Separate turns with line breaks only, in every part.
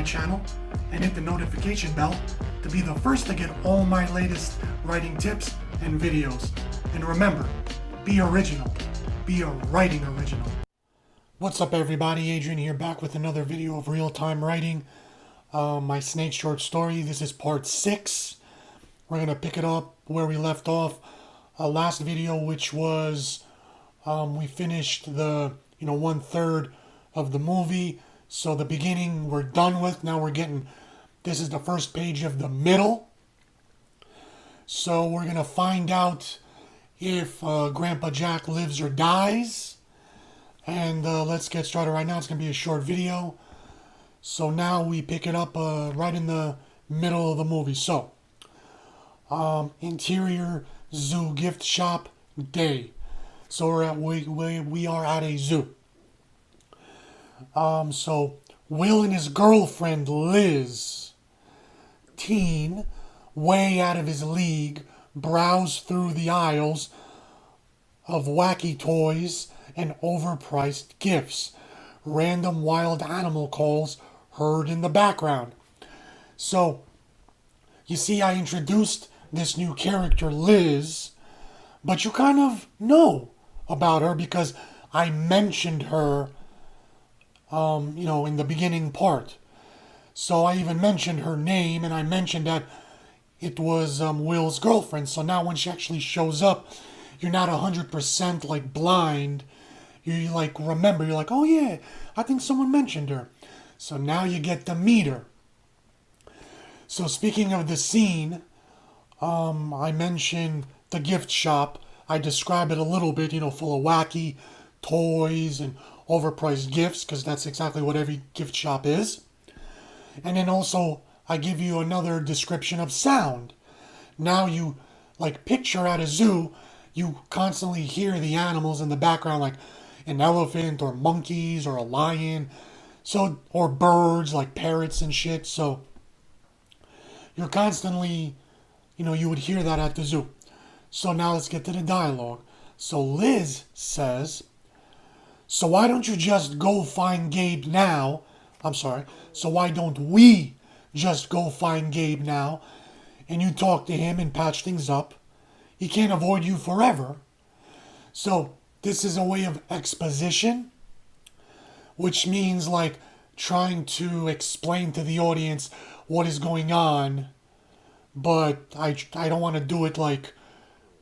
channel and hit the notification bell to be the first to get all my latest writing tips and videos. And remember, be original. Be a writing original. What's up everybody, Adrian here, back with another video of real-time writing. My snake short story. This is part 6. We're going to pick it up where we left off last video, which was we finished the 1/3 of the movie. So the beginning we're done with. Now this is the first page of the middle. So we're going to find out if Grandpa Jack lives or dies. And let's get started right now. It's going to be a short video. So now we pick it up right in the middle of the movie. So, interior zoo gift shop day. So we are at a zoo. So Will and his girlfriend Liz, teen, way out of his league, browse through the aisles of wacky toys and overpriced gifts. Random wild animal calls heard in the background. So, you see, I introduced this new character, Liz, but you kind of know about her because I mentioned her, in the beginning part. So I even mentioned her name, and I mentioned that it was Will's girlfriend. So now when she actually shows up, you're not 100% like blind. You like remember. You're like, oh yeah, I think someone mentioned her. So now you get to meet her. So speaking of the scene, I mentioned the gift shop. I describe it a little bit, full of wacky toys and overpriced gifts, because that's exactly what every gift shop is. And then also, I give you another description of sound. Now you, picture at a zoo, you constantly hear the animals in the background, like an elephant or monkeys or a lion, or birds like parrots and shit. So you're constantly, you would hear that at the zoo. So now let's get to the dialogue. So Liz says, so why don't you just go find Gabe now? So why don't we just go find Gabe now and you talk to him and patch things up? He can't avoid you forever. So this is a way of exposition, which means trying to explain to the audience what is going on, but I don't want to do it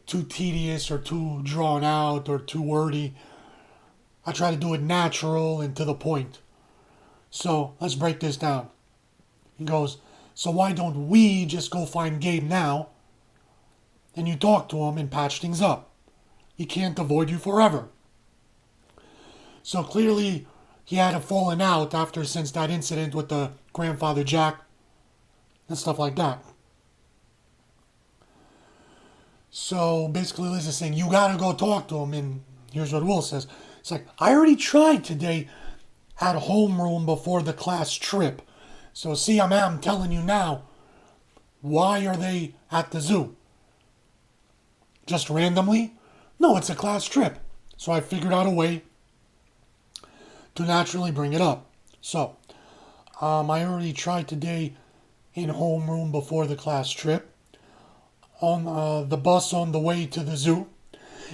too tedious or too drawn out or too wordy. I try to do it natural and to the point. So let's break this down. He goes, so why don't we just go find Gabe now and you talk to him and patch things up? He can't avoid you forever. So clearly he had a falling out since that incident with the grandfather Jack and stuff like that. So basically Liz is saying, you gotta go talk to him. And here's what Will says. It's like, I already tried today at homeroom before the class trip. So see, I'm telling you now, why are they at the zoo? Just randomly? No, it's a class trip. So I figured out a way to naturally bring it up. So, I already tried today in homeroom before the class trip, on the bus on the way to the zoo,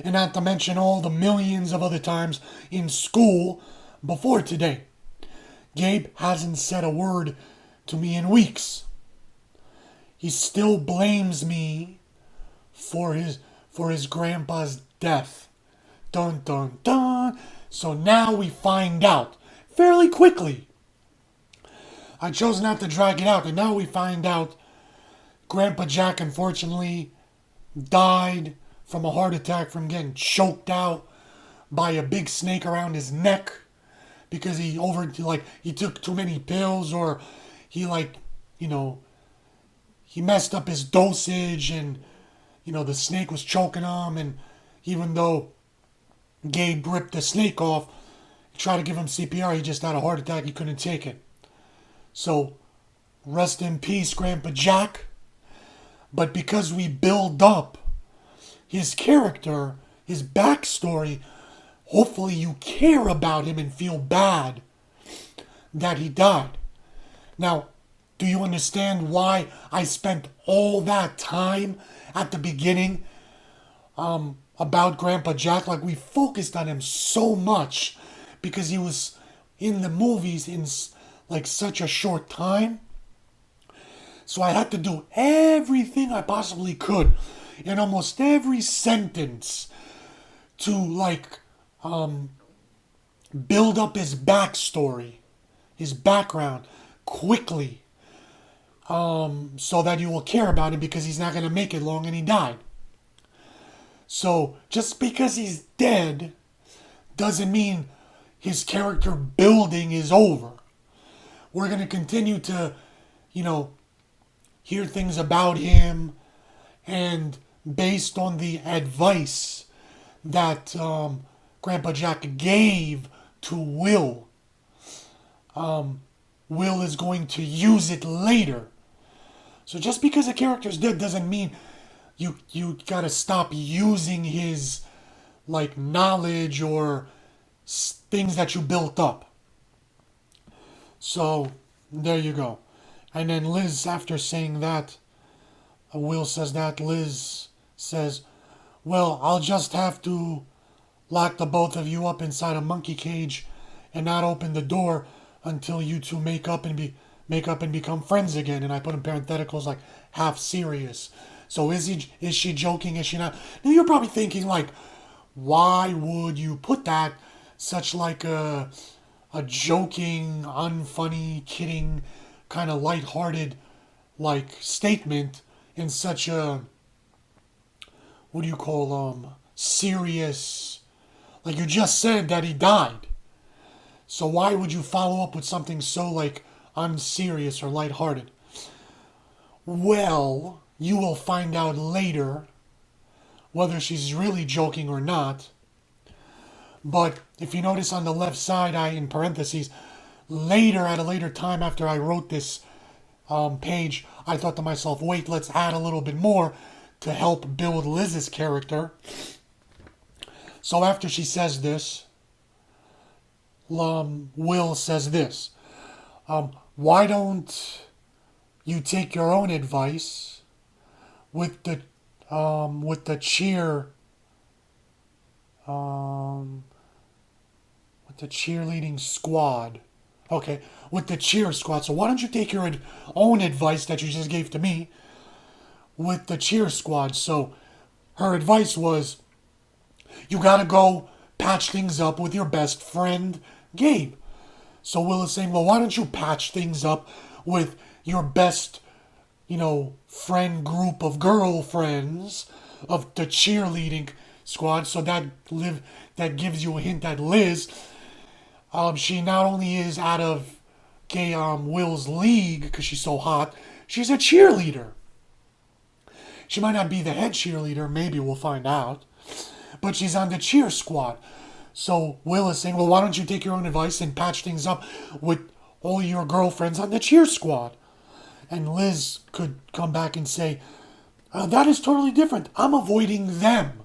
and not to mention all the millions of other times in school before today. Gabe hasn't said a word to me in weeks. He still blames me for his grandpa's death. Dun dun dun. So now we find out fairly quickly. I chose not to drag it out, and now we find out Grandpa Jack unfortunately died from a heart attack from getting choked out by a big snake around his neck because he took too many pills, or he messed up his dosage, and the snake was choking him, and even though Gabe ripped the snake off, tried to give him CPR, he just had a heart attack, he couldn't take it. So rest in peace, Grandpa Jack. But because we build up his character, his backstory, hopefully you care about him and feel bad that he died. Now, do you understand why I spent all that time at the beginning about Grandpa Jack? Like, we focused on him so much because he was in the movies in like such a short time. So I had to do everything I possibly could in almost every sentence to like build up his backstory, his background quickly, so that you will care about him because he's not going to make it long and he died. So just because he's dead doesn't mean his character building is over. We're going to continue to, you know, hear things about him, and based on the advice that Grandpa Jack gave to Will, Will is going to use it later. So just because a character's dead doesn't mean you gotta stop using his like knowledge or things that you built up. So there you go. And then Liz, after saying that, Will says that, Liz says, well, I'll just have to lock the both of you up inside a monkey cage and not open the door until you two make up and become friends again. And I put in parentheticals like half serious. So is she joking? Is she not? Now you're probably thinking like, why would you put that such like a joking, unfunny, kidding, kind of lighthearted like statement in such a, what do you call serious, like you just said that he died. So why would you follow up with something so like unserious or lighthearted? Well, you will find out later whether she's really joking or not. But if you notice on the left side, I in parentheses, later at a later time after I wrote this page, I thought to myself, wait, let's add a little bit more to help build Liz's character. So after she says this, Will says this. Why don't you take your own advice with the cheerleading squad? Okay, with the cheer squad. So why don't you take your own advice that you just gave to me with the cheer squad? So her advice was, you gotta go patch things up with your best friend, Gabe. So Will is saying, well, why don't you patch things up with your best, friend group of girlfriends of the cheerleading squad? So that gives you a hint that Liz, she not only is out of Will's league because she's so hot, she's a cheerleader. She might not be the head cheerleader, maybe we'll find out, but she's on the cheer squad. So Will is saying, well, why don't you take your own advice and patch things up with all your girlfriends on the cheer squad? And Liz could come back and say, that is totally different. I'm avoiding them.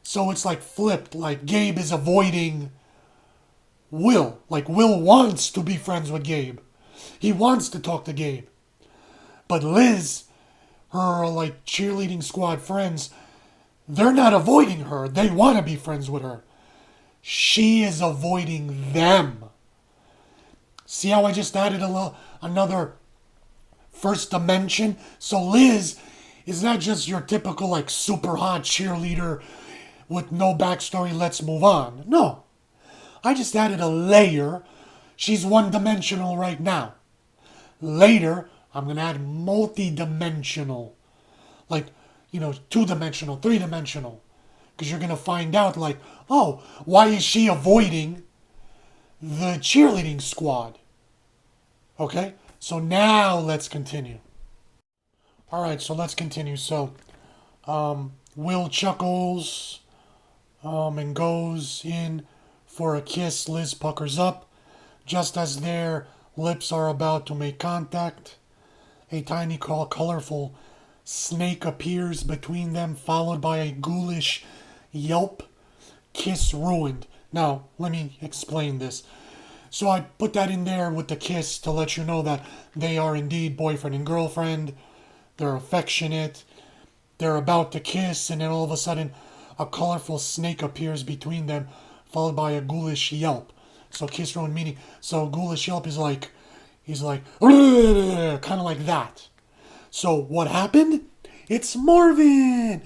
So it's like flipped. Like Gabe is avoiding Will. Like Will wants to be friends with Gabe. He wants to talk to Gabe. But Liz, her like cheerleading squad friends, they're not avoiding her. They want to be friends with her. She is avoiding them. See how I just added another first dimension? So Liz is not just your typical like super hot cheerleader with no backstory, let's move on. No. I just added a layer. She's one-dimensional right now. Later, I'm going to add multi-dimensional. Like, two-dimensional, three-dimensional. Because you're going to find out, like, oh, why is she avoiding the cheerleading squad? Okay? So now let's continue. Alright, so let's continue. So, Will chuckles and goes in for a kiss. Liz puckers up. Just as their lips are about to make contact, a tiny, colorful snake appears between them, followed by a ghoulish yelp. Kiss ruined. Now, let me explain this. So I put that in there with the kiss to let you know that they are indeed boyfriend and girlfriend. They're affectionate. They're about to kiss, and then all of a sudden, a colorful snake appears between them, followed by a ghoulish yelp. So kiss your own meaning. So ghoulish yelp is like, he's like, kind of like that. So what happened? It's Marvin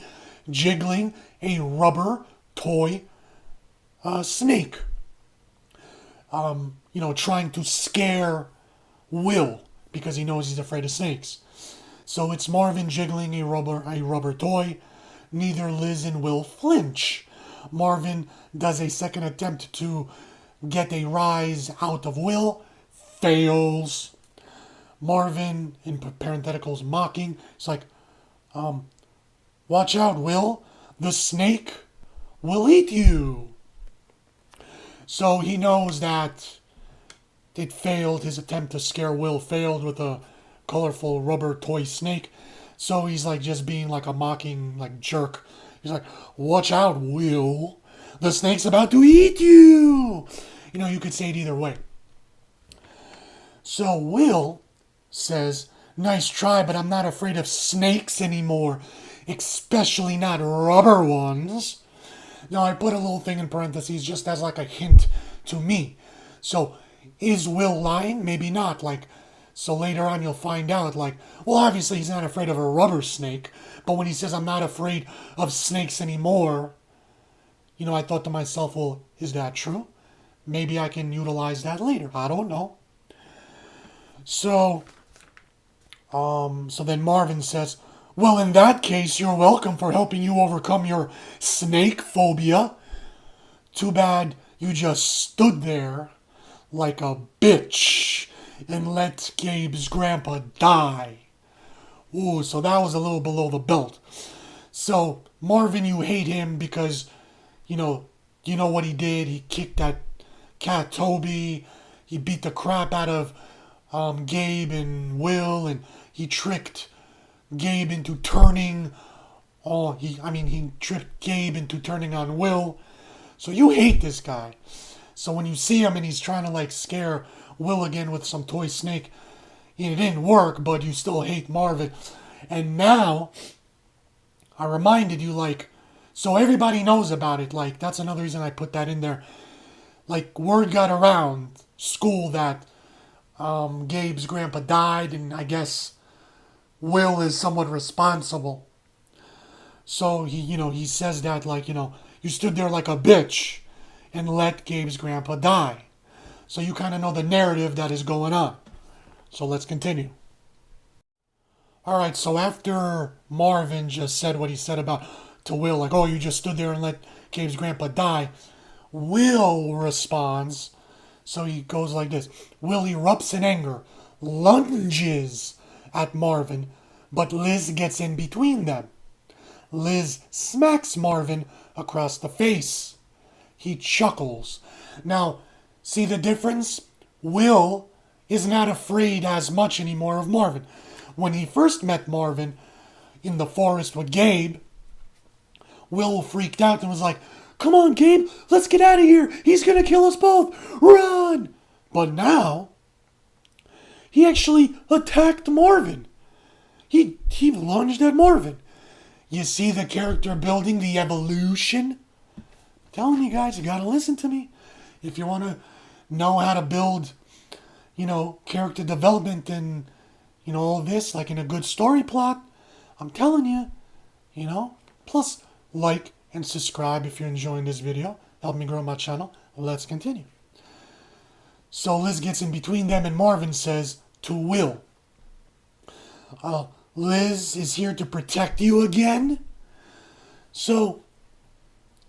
jiggling a rubber toy snake. Trying to scare Will because he knows he's afraid of snakes. So it's Marvin jiggling a rubber toy. Neither Liz and Will flinch. Marvin does a second attempt to get a rise out of Will. Fails. Marvin, in parentheticals, mocking. It's like, watch out, Will. The snake will eat you. So he knows that it failed. His attempt to scare Will failed with a colorful rubber toy snake. So he's like just being like a mocking like jerk. He's like, watch out, Will. The snake's about to eat you. You could say it either way. So Will says, nice try, but I'm not afraid of snakes anymore. Especially not rubber ones. Now I put a little thing in parentheses just as like a hint to me. So is Will lying? Maybe not. So later on you'll find out, well, obviously he's not afraid of a rubber snake, but when he says I'm not afraid of snakes anymore, I thought to myself, well, is that true? Maybe I can utilize that later. I don't know. So then Marvin says, well, in that case, you're welcome for helping you overcome your snake phobia. Too bad you just stood there like a bitch and let Gabe's grandpa die. Ooh, so that was a little below the belt. So, Marvin, you hate him because, you know what he did. He kicked that cat Toby. He beat the crap out of Gabe and Will, and he tricked Gabe into turning. He tricked Gabe into turning on Will. So you hate this guy. So when you see him and he's trying to scare Will again with some toy snake, it didn't work, but you still hate Marvin. And now I reminded you, so everybody knows about it. That's another reason I put that in there. Word got around school that Gabe's grandpa died, and I guess Will is somewhat responsible. So he says that you stood there like a bitch and let Gabe's grandpa die. So you kind of know the narrative that is going on. So let's continue. Alright, so after Marvin just said what he said about to Will, oh, you just stood there and let Gabe's grandpa die, Will responds. So he goes like this. Will erupts in anger, lunges at Marvin, but Liz gets in between them. Liz smacks Marvin across the face. He chuckles. Now, see the difference? Will is not afraid as much anymore of Marvin. When he first met Marvin in the forest with Gabe, Will freaked out and was like, come on, Gabe, let's get out of here. He's going to kill us both. Run! But now, he actually attacked Marvin. He lunged at Marvin. You see the character building, the evolution? I'm telling you guys, you got to listen to me. If you want to know how to build, character development and, all this, in a good story plot, I'm telling you, Plus, like and subscribe if you're enjoying this video. Help me grow my channel. Let's continue. So Liz gets in between them and Marvin says to Will, Liz is here to protect you again? So,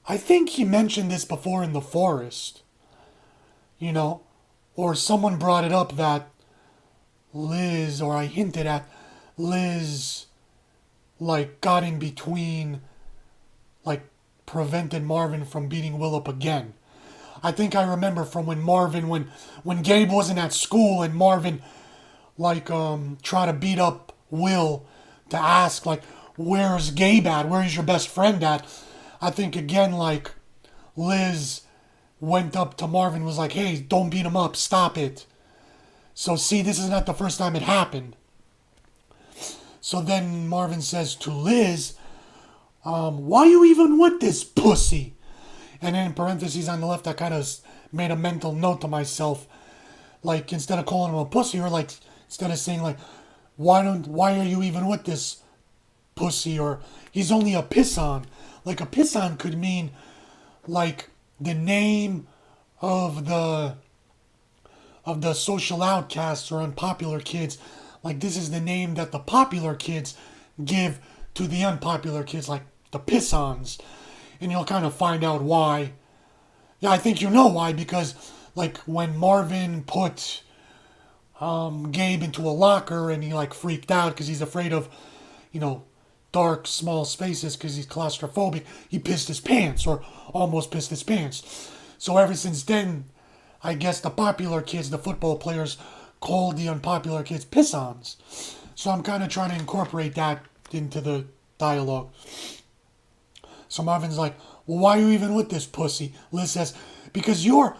I think he mentioned this before in the forest. Or someone brought it up that Liz, or I hinted at Liz, got in between, prevented Marvin from beating Will up again. I think I remember from when Gabe wasn't at school and Marvin, tried to beat up Will to ask, where's Gabe at? Where's your best friend at? I think again, Liz went up to Marvin and was like, hey, don't beat him up, stop it. So see, this is not the first time it happened. So then Marvin says to Liz, why you even with this pussy? And then in parentheses on the left, I kind of made a mental note to myself. Like, instead of calling him a pussy, or like, instead of saying like, why are you even with this pussy? Or he's only a piss-on. Like, a piss-on could mean like the name of the social outcasts or unpopular kids. Like, this is the name that the popular kids give to the unpopular kids, like the piss-ons. And you'll kind of find out why. Yeah, I think you know why, because like when Marvin put Gabe into a locker and he like freaked out because he's afraid of, dark, small spaces because he's claustrophobic, he pissed his pants, or almost pissed his pants. So ever since then, I guess the popular kids, the football players, called the unpopular kids piss-ons. So I'm kind of trying to incorporate that into the dialogue. So Marvin's like, well, why are you even with this pussy? Liz says, because you are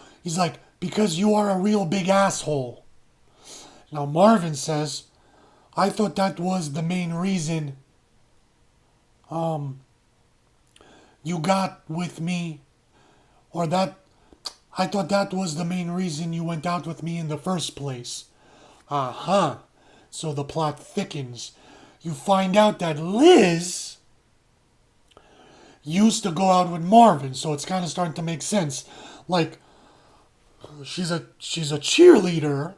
a real big asshole. Now Marvin says, I thought that was the main reason you got with me, or that I thought that was the main reason you went out with me in the first place. Uh-huh. So the plot thickens. You find out that Liz used to go out with Marvin, so it's kind of starting to make sense. Like, she's a cheerleader,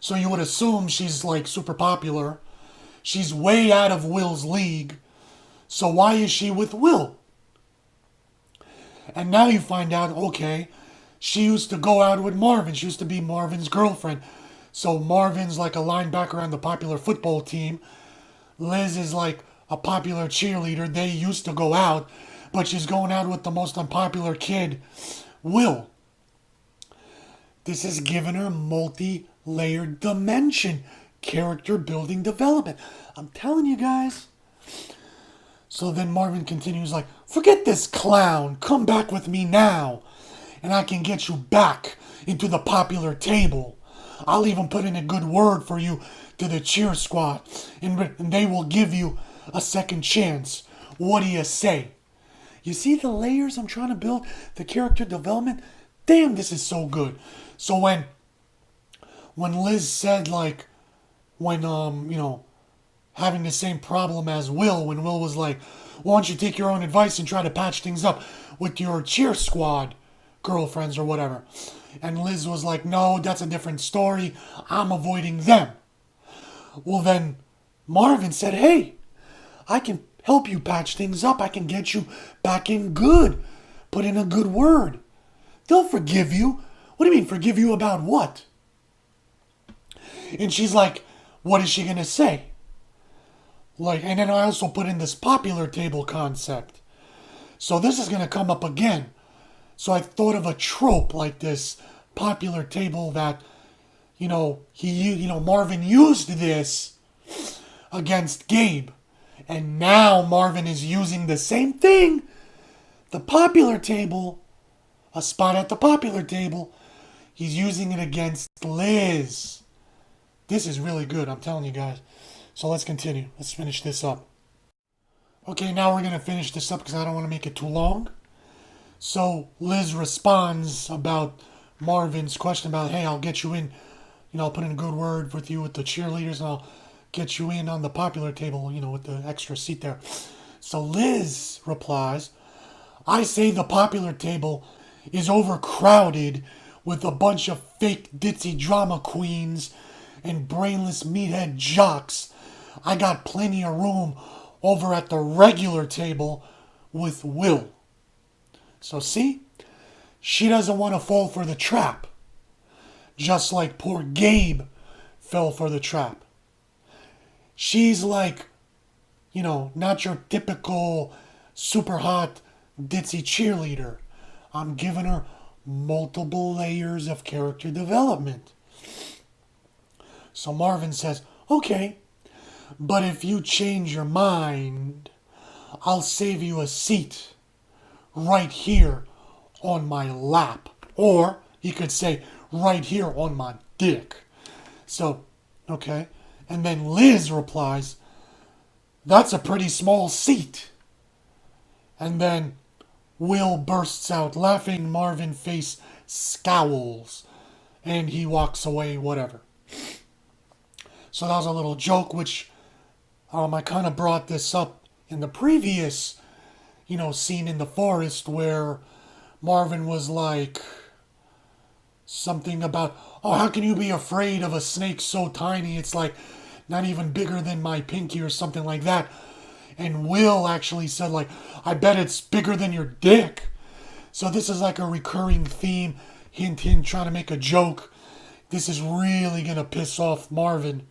so you would assume she's like super popular. She's way out of Will's league, so why is she with Will? And now you find out, okay, she used to go out with Marvin. She used to be Marvin's girlfriend. So Marvin's like a linebacker on the popular football team. Liz is like a popular cheerleader. They used to go out, but she's going out with the most unpopular kid, Will. This has given her multi-layered dimension, character building development. I'm telling you guys. So then Marvin continues like, forget this clown, come back with me now, and I can get you back into the popular table. I'll even put in a good word for you to the cheer squad, and they will give you a second chance. What do you say? You see the layers I'm trying to build, the character development? Damn, this is so good. So when Liz said like, when having the same problem as Will, when Will was like, why don't you take your own advice and try to patch things up with your cheer squad girlfriends or whatever. And Liz was like, no, that's a different story. I'm avoiding them. Well, then Marvin said, hey, I can help you patch things up. I can get you back in good. Put in a good word. They'll forgive you. What do you mean, forgive you about what? And she's like, what is she going to say? Like, and then I also put in this popular table concept. So this is going to come up again. So I thought of a trope like this popular table that, Marvin used this against Gabe. And now Marvin is using the same thing, the popular table, a spot at the popular table. He's using it against Liz. This is really good, I'm telling you guys. So let's continue. Let's finish this up. Okay, now we're going to finish this up because I don't want to make it too long. So Liz responds about Marvin's question about, hey, I'll get you in, I'll put in a good word with you with the cheerleaders and I'll get you in on the popular table, with the extra seat there. So Liz replies, I say the popular table is overcrowded with a bunch of fake ditzy drama queens and brainless meathead jocks. I got plenty of room over at the regular table with Will. So see, she doesn't want to fall for the trap. Just like poor Gabe fell for the trap. She's like, not your typical super hot ditzy cheerleader. I'm giving her multiple layers of character development. So Marvin says, okay, but if you change your mind, I'll save you a seat right here on my lap. Or he could say, right here on my dick. So, okay. And then Liz replies, that's a pretty small seat. And then Will bursts out laughing. Marvin's face scowls. And he walks away, whatever. So that was a little joke, which I kind of brought this up in the previous, scene in the forest where Marvin was like something about, oh, how can you be afraid of a snake so tiny? It's like not even bigger than my pinky or something like that. And Will actually said like, I bet it's bigger than your dick. So this is like a recurring theme, hint, hint, trying to make a joke. This is really going to piss off Marvin.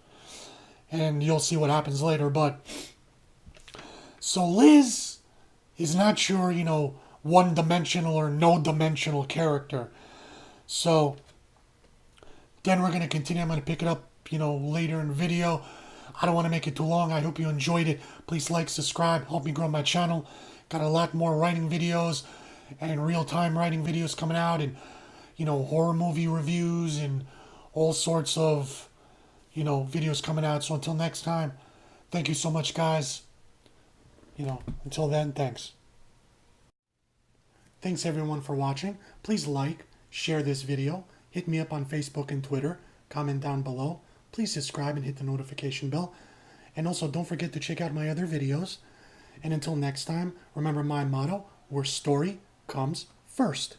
And you'll see what happens later. But so Liz is not sure, one-dimensional or no-dimensional character. So then we're going to continue. I'm going to pick it up, later in the video. I don't want to make it too long. I hope you enjoyed it. Please like, subscribe, help me grow my channel. Got a lot more writing videos and real-time writing videos coming out, and, horror movie reviews and all sorts of, videos coming out. So until next time, thank you so much, guys. Until then, thanks. Thanks everyone for watching. Please like, share this video, hit me up on Facebook and Twitter, comment down below. Please subscribe and hit the notification bell. And also don't forget to check out my other videos. And until next time, remember my motto, where story comes first.